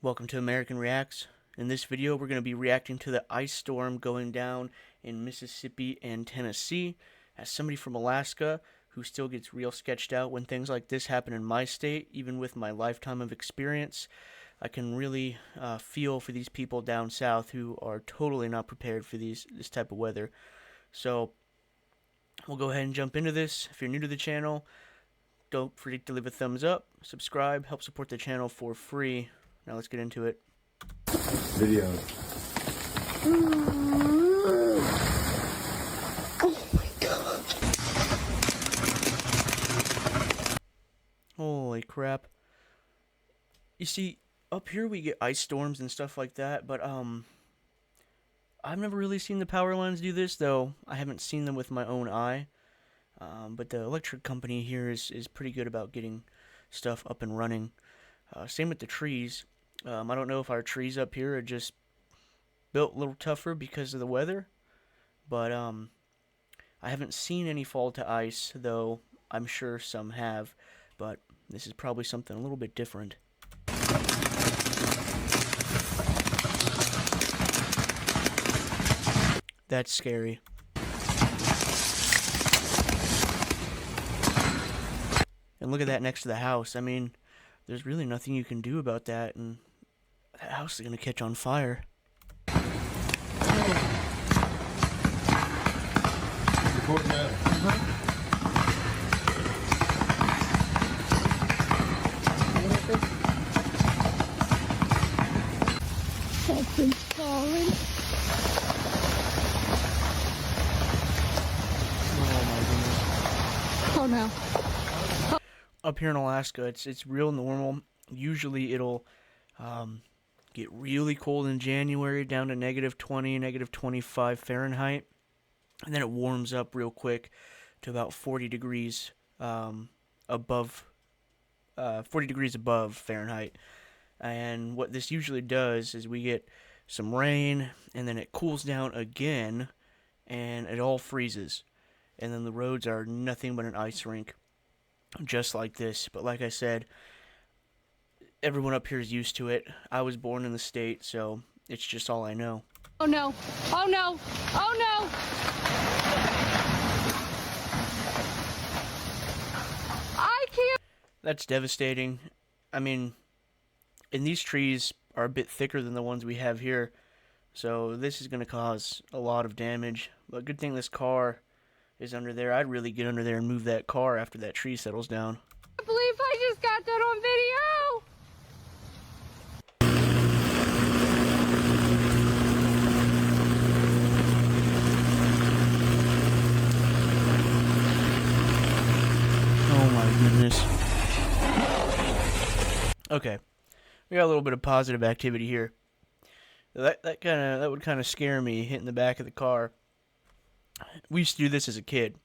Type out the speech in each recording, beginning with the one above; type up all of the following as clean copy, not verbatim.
Welcome to American Reacts. In this video, we're going to be reacting to the ice storm going down in Mississippi and Tennessee. As somebody from Alaska who still gets real sketched out when things like this happen in my state, even with my lifetime of experience, I can really feel for these people down south who are totally not prepared for this type of weather. So we'll go ahead and jump into this. If you're new to the channel, don't forget to leave a thumbs up, subscribe, help support the channel for free. Now let's get into it. Video. Oh my god. Holy crap. You see, up here we get ice storms and stuff like that, but I've never really seen the power lines do this, though I haven't seen them with my own eye. But the electric company here is pretty good about getting stuff up and running. Same with the trees. I don't know if our trees up here are just built a little tougher because of the weather, but I haven't seen any fall to ice, though I'm sure some have, but this is probably something a little bit different. That's scary. And look at that next to the house. I mean, there's really nothing you can do about that, and that house is going to catch on fire. Recording that. Something's falling. Oh my goodness. Oh no. Up here in Alaska, it's real normal. Usually it'll get really cold in January, down to -20, -25 Fahrenheit, and then it warms up real quick to about 40 degrees above 40 degrees above Fahrenheit. And what this usually does is we get some rain, and then it cools down again, and it all freezes, and then the roads are nothing but an ice rink, just like this. But like I said, everyone up here is used to it. I was born in the state, so it's just all I know. Oh no. Oh no. Oh no. I can't. That's devastating. I mean, and these trees are a bit thicker than the ones we have here, so this is going to cause a lot of damage. But good thing this car is under there. I'd really get under there and move that car after that tree settles down. I believe I just got that on video. Oh my goodness. Okay, we got a little bit of positive activity here. That would kind of scare me, hitting the back of the car. We used to do this as a kid.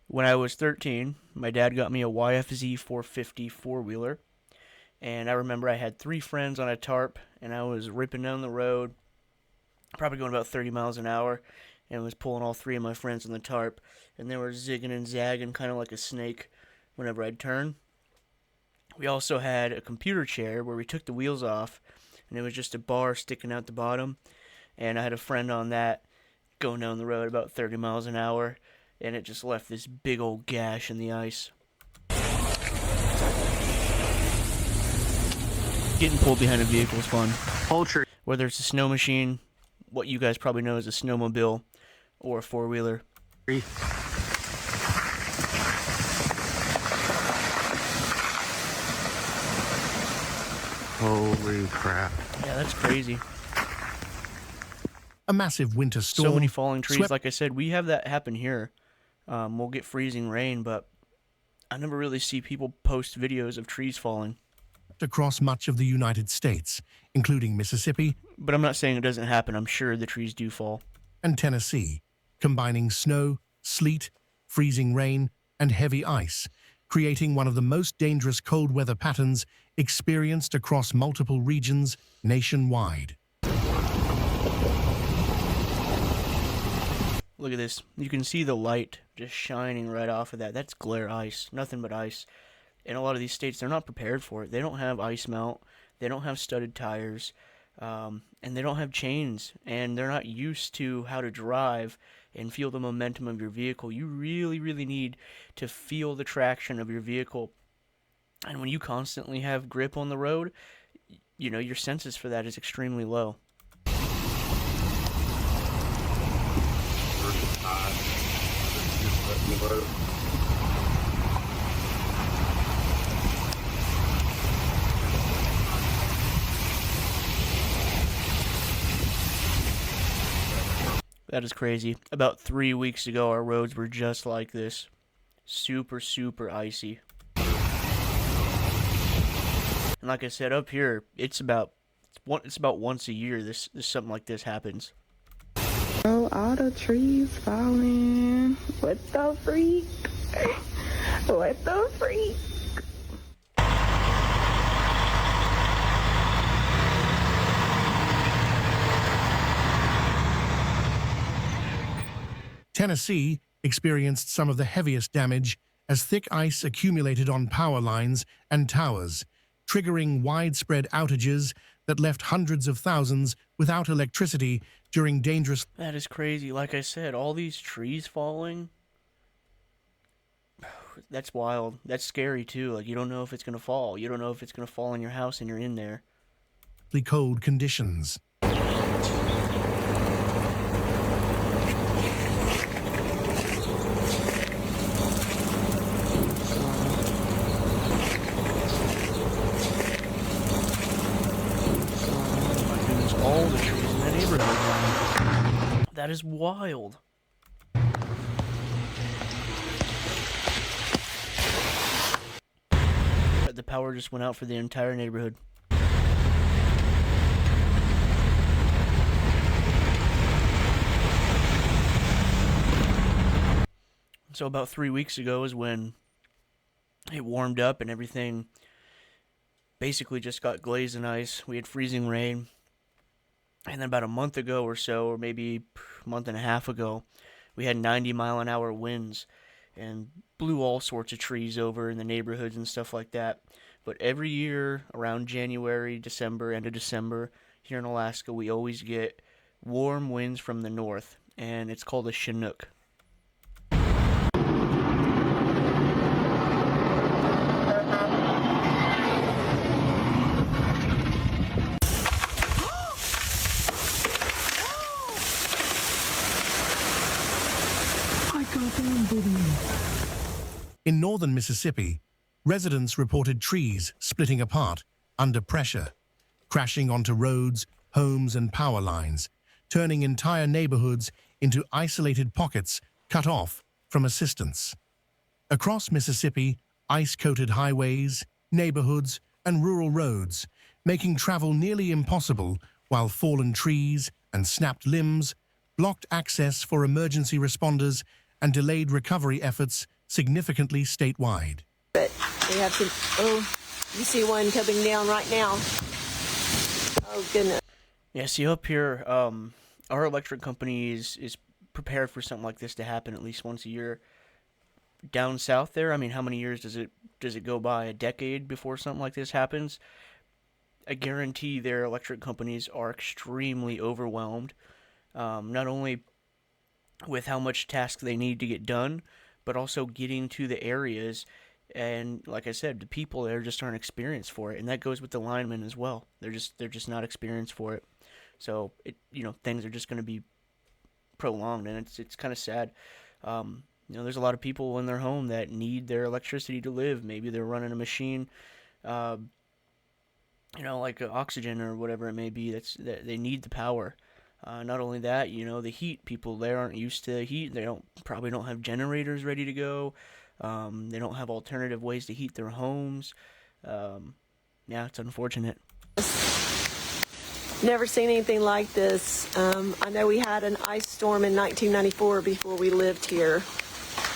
When I was 13, my dad got me a YFZ 450 four-wheeler, and I remember I had 3 friends on a tarp, and I was ripping down the road, probably going about 30 miles an hour, and was pulling all 3 of my friends on the tarp, and they were zigging and zagging kind of like a snake whenever I'd turn. We also had a computer chair where we took the wheels off, and it was just a bar sticking out the bottom, and I had a friend on that going down the road about 30 miles an hour, and it just left this big old gash in the ice. Getting pulled behind a vehicle is fun. Poultry. Whether it's a snow machine, what you guys probably know as a snowmobile, or a four-wheeler. Holy crap. Yeah, that's crazy. A massive winter storm. So many falling trees. swept Like I said, we have that happen here. We'll get freezing rain, but I never really see people post videos of trees falling. across much of the United States, including Mississippi But I'm not saying it doesn't happen. I'm sure the trees do fall. and Tennessee, combining snow, sleet, freezing rain, and heavy ice, creating one of the most dangerous cold weather patterns experienced across multiple regions nationwide. Look at this. You can see the light just shining right off of that. That's glare ice. Nothing but ice. In a lot of these states, they're not prepared for it. They don't have ice melt. They don't have studded tires, and they don't have chains, and they're not used to how to drive and feel the momentum of your vehicle. You really, really need to feel the traction of your vehicle. And when you constantly have grip on the road, your senses for that is extremely low. That is crazy. About 3 weeks ago, our roads were just like this. Super, super icy. And like I said, up here, it's about once a year this something like this happens. Oh, all the trees falling. What the freak? What the freak? Tennessee experienced some of the heaviest damage as thick ice accumulated on power lines and towers, triggering widespread outages that left hundreds of thousands without electricity during dangerous... That is crazy. Like I said, all these trees falling, that's wild. That's scary too. Like, you don't know if it's going to fall. You don't know if it's going to fall on your house and you're in there. ...cold conditions. All the trees in that neighborhood. That is wild. The power just went out for the entire neighborhood. So about 3 weeks ago is when it warmed up and everything basically just got glazed in ice. We had freezing rain. And then about a month ago or so, or maybe a month and a half ago, we had 90-mile-an-hour winds and blew all sorts of trees over in the neighborhoods and stuff like that. But every year around January, December, end of December, here in Alaska, we always get warm winds from the north, and it's called a Chinook. In northern Mississippi, residents reported trees splitting apart under pressure, crashing onto roads, homes, and power lines, turning entire neighborhoods into isolated pockets cut off from assistance. Across Mississippi, ice-coated highways, neighborhoods, and rural roads, making travel nearly impossible, while fallen trees and snapped limbs blocked access for emergency responders and delayed recovery efforts significantly statewide. But we have to, you see one coming down right now. Oh, goodness. Yeah, see, up here, our electric company is prepared for something like this to happen at least once a year. Down south there, I mean, how many years does it go by? A decade before something like this happens? I guarantee their electric companies are extremely overwhelmed, not only with how much task they need to get done, but also getting to the areas. And like I said, the people there just aren't experienced for it, and that goes with the linemen as well. They're just not experienced for it. So things are just going to be prolonged, and it's kind of sad. There's a lot of people in their home that need their electricity to live. Maybe they're running a machine, like oxygen or whatever it may be. That they need the power. Not only that, the heat. People there aren't used to heat. They probably don't have generators ready to go. They don't have alternative ways to heat their homes. It's unfortunate. Never seen anything like this. I know we had an ice storm in 1994 before we lived here,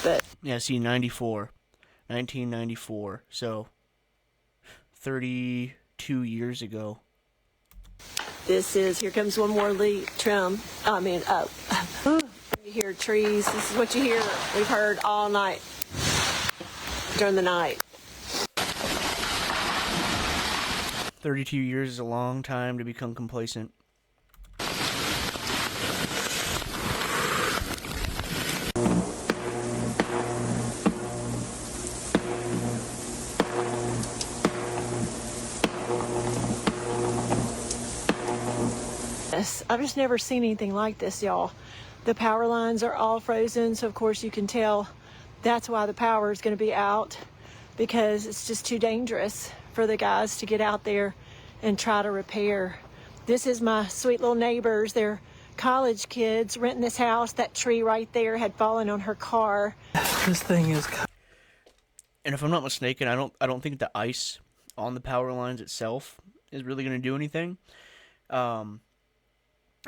but... Yeah, see, 1994. So, 32 years ago. Here comes one more trim. You hear trees. This is what you hear. We've heard all night, during the night. 32 years is a long time to become complacent. I've just never seen anything like this, y'all. The power lines are all frozen, so of course you can tell that's why the power is going to be out, because it's just too dangerous for the guys to get out there and try to repair. This is my sweet little neighbors. They're college kids renting this house. That tree right there had fallen on her car. This thing is... And if I'm not mistaken, I don't think the ice on the power lines itself is really going to do anything.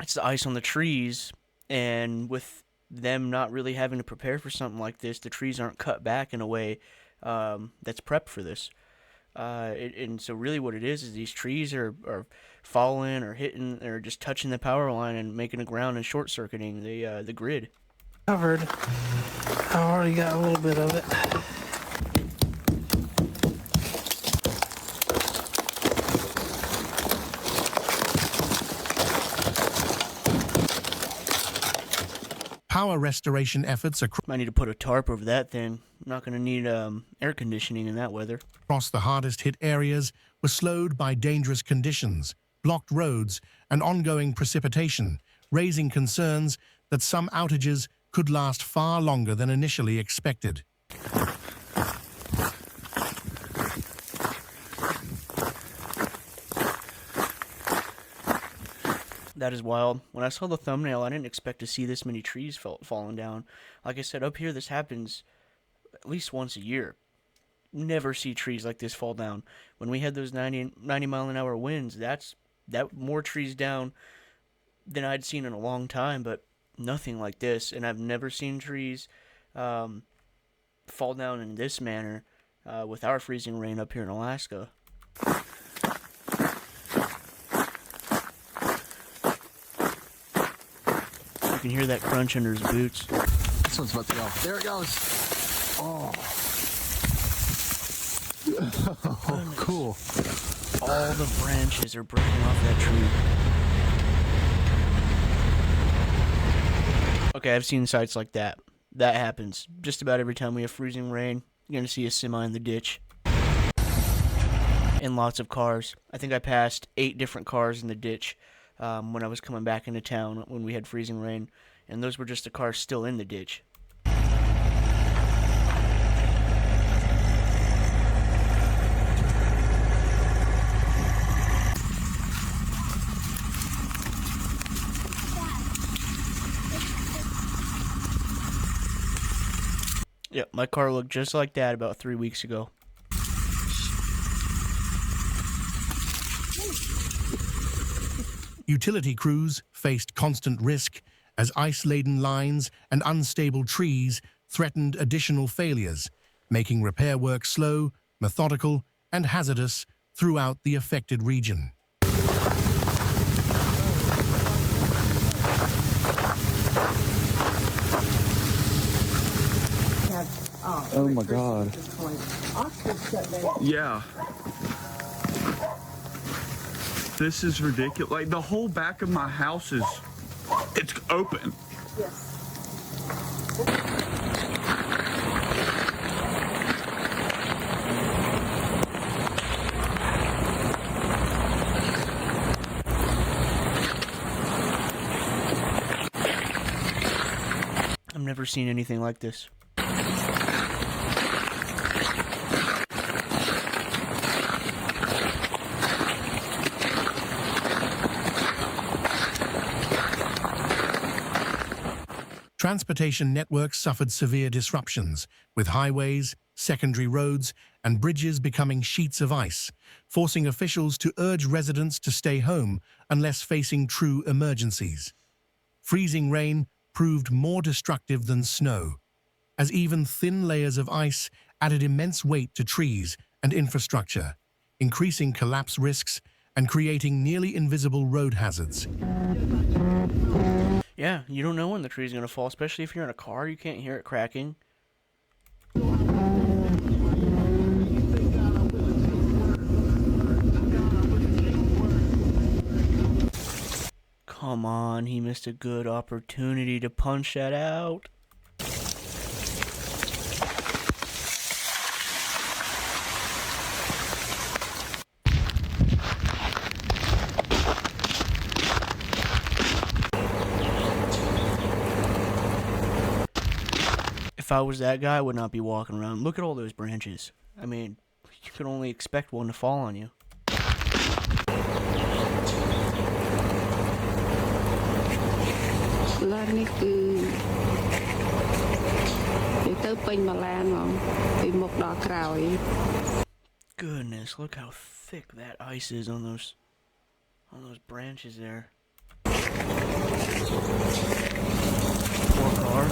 It's the ice on the trees, and with them not really having to prepare for something like this, the trees aren't cut back in a way that's prepped for this. And so really what it is these trees are falling or hitting or just touching the power line and making the ground and short-circuiting the grid. Covered. I already got a little bit of it. Power restoration efforts Might need to put a tarp over that thing. Not going to need air conditioning in that weather. across the hardest-hit areas were slowed by dangerous conditions, blocked roads, and ongoing precipitation, raising concerns that some outages could last far longer than initially expected. That is wild. When I saw the thumbnail, I didn't expect to see this many trees falling down. Like I said, up here, this happens at least once a year. Never see trees like this fall down. When we had those 90 mile an hour winds, that more trees down than I'd seen in a long time, but nothing like this. And I've never seen trees fall down in this manner with our freezing rain up here in Alaska. You can hear that crunch under his boots. This one's about to go. There it goes. Oh. Oh, cool. All the branches are breaking off that tree. Okay, I've seen sights like that. That happens just about every time we have freezing rain. You're going to see a semi in the ditch. And lots of cars. I think I passed 8 different cars in the ditch when I was coming back into town when we had freezing rain. And those were just the cars still in the ditch. Yep, my car looked just like that about 3 weeks ago. Utility crews faced constant risk as ice-laden lines and unstable trees threatened additional failures, making repair work slow, methodical, and hazardous throughout the affected region. Oh my God. Yeah. This is ridiculous. Like the whole back of my house it's open. Yes. I've never seen anything like this. Transportation networks suffered severe disruptions, with highways, secondary roads, and bridges becoming sheets of ice, forcing officials to urge residents to stay home unless facing true emergencies. Freezing rain proved more destructive than snow, as even thin layers of ice added immense weight to trees and infrastructure, increasing collapse risks and creating nearly invisible road hazards. Yeah, you don't know when the tree's going to fall, especially if you're in a car. You can't hear it cracking. Come on, he missed a good opportunity to punch that out. If I was that guy, I would not be walking around. Look at all those branches. I mean, you could only expect one to fall on you. Goodness, look how thick that ice is on those branches there. Poor car.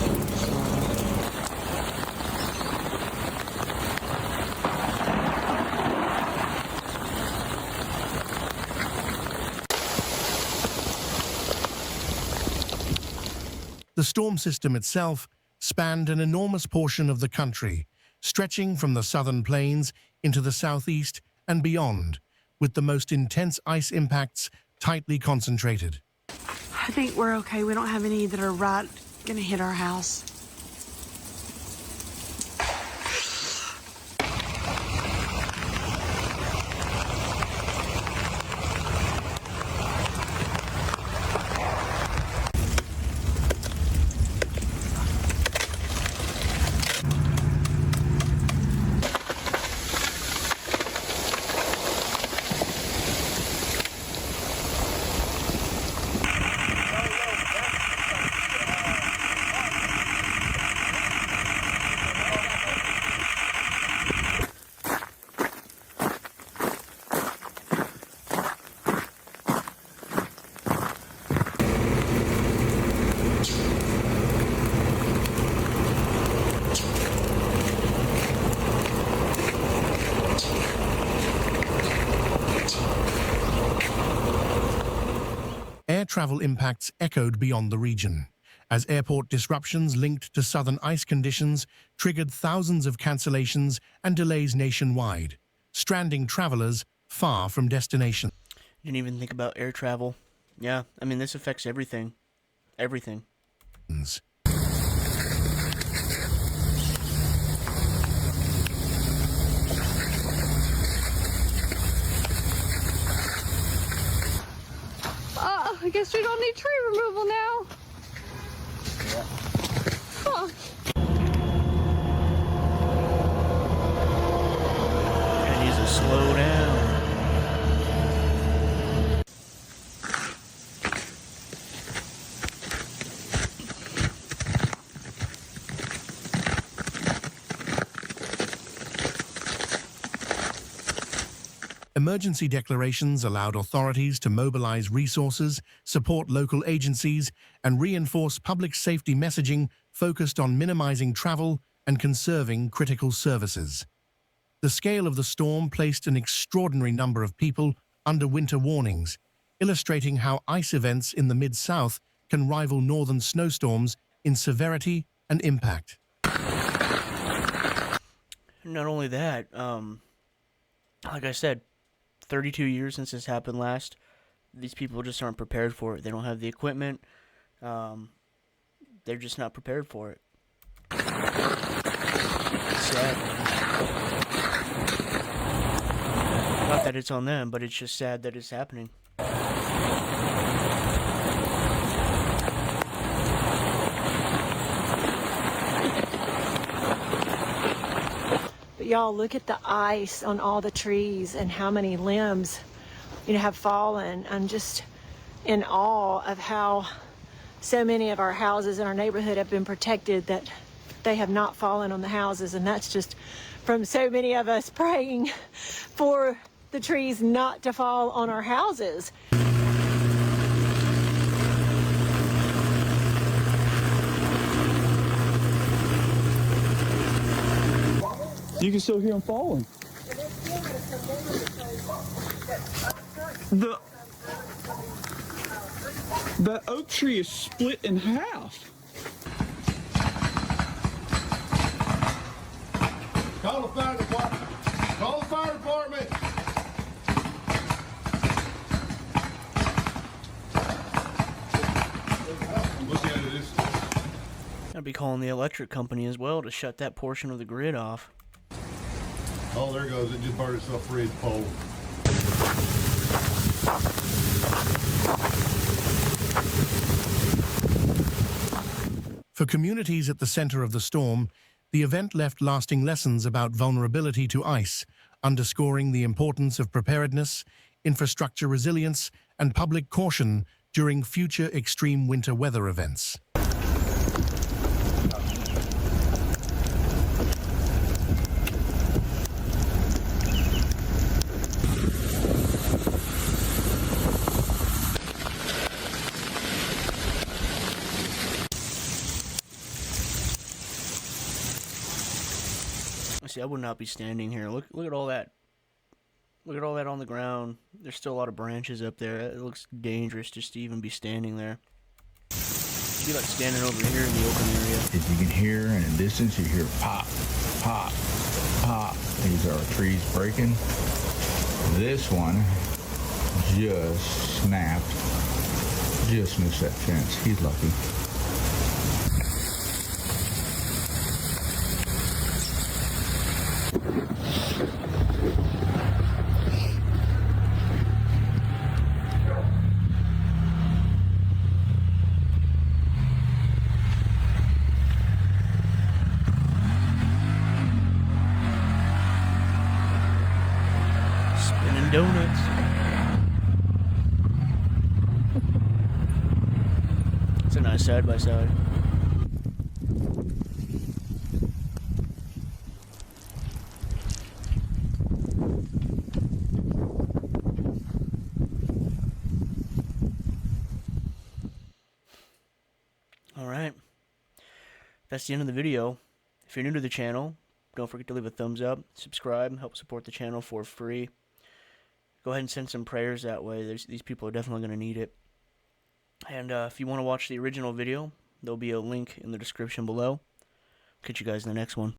The storm system itself spanned an enormous portion of the country, stretching from the southern plains into the southeast and beyond, with the most intense ice impacts tightly concentrated. I think we're okay. We don't have any that are right gonna hit our house. Air travel impacts echoed beyond the region, as airport disruptions linked to southern ice conditions triggered thousands of cancellations and delays nationwide, stranding travelers far from destination. Didn't even think about air travel. Yeah, I mean, this affects everything. Everything. I guess we don't need tree removal now. Huh. It needs to slow down. Emergency declarations allowed authorities to mobilize resources, support local agencies, and reinforce public safety messaging focused on minimizing travel and conserving critical services. The scale of the storm placed an extraordinary number of people under winter warnings, illustrating how ice events in the Mid-South can rival northern snowstorms in severity and impact. Not only that, like I said, 32 years since this happened last. These people just aren't prepared for it. They don't have the equipment. They're just not prepared for it. It's sad. Not that it's on them, but it's just sad that it's happening. But y'all, look at the ice on all the trees and how many limbs, have fallen. I'm just in awe of how so many of our houses in our neighborhood have been protected, that they have not fallen on the houses. And that's just from so many of us praying for the trees not to fall on our houses. You can still hear them falling. That oak tree is split in half. Call the fire department. Call the fire department. I'll be calling the electric company as well to shut that portion of the grid off. Oh, there it goes. It just burned itself free at the pole. For communities at the center of the storm, the event left lasting lessons about vulnerability to ice, underscoring the importance of preparedness, infrastructure resilience, and public caution during future extreme winter weather events. See, I would not be standing here. Look at all that. Look at all that on the ground. There's still a lot of branches up there. It looks dangerous just to even be standing there. It'd be like standing over here in the open area. As you can hear in the distance, you hear pop, pop, pop. These are trees breaking. This one just snapped. Just missed that fence. He's lucky. Spinning donuts. It's a nice side by side. Alright, that's the end of the video. If you're new to the channel, don't forget to leave a thumbs up, subscribe, help support the channel for free. Go ahead and send some prayers that way. These people are definitely going to need it. And if you want to watch the original video, there'll be a link in the description below. Catch you guys in the next one.